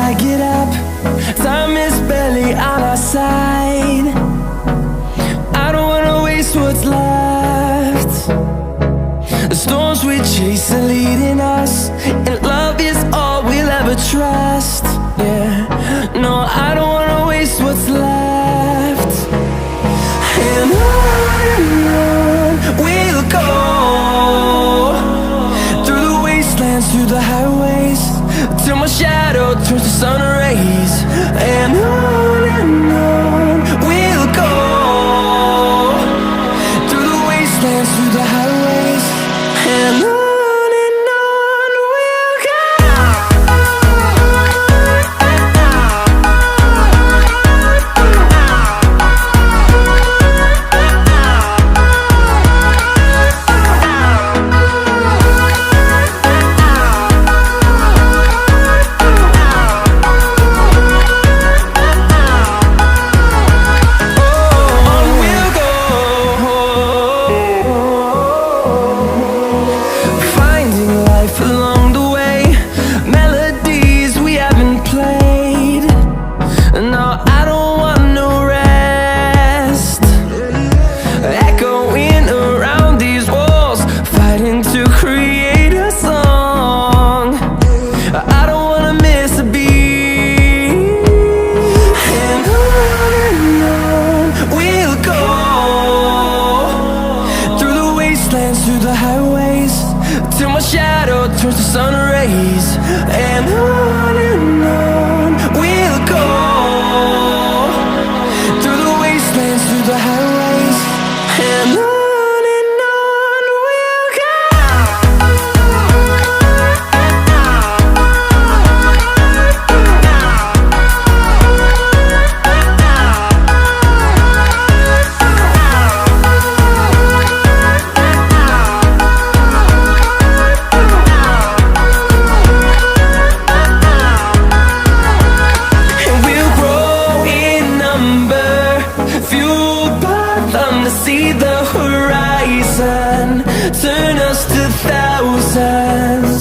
I get up, time is barely on our side. I don't wanna waste what's left. The storms we chase are leading us, and love is all we'll ever trust. Yeah, no, I don't wanna waste what's left. And on we'll go, through the wastelands, through the highways, till my shadow turns to sun rays. And on we'll go, through the wastelands, through the highways, and on. Along the way, melodies we haven't played. No, I don't want no rest. Echoing around these walls, fighting to create a song. I don't wanna miss a beat. And on we'll go, through the wastelands, through the highways, till my shadow turns to sun rays. And on we'll go, through the wastelands, through the highways, and on we'll go. See the horizon, turn us to thousands.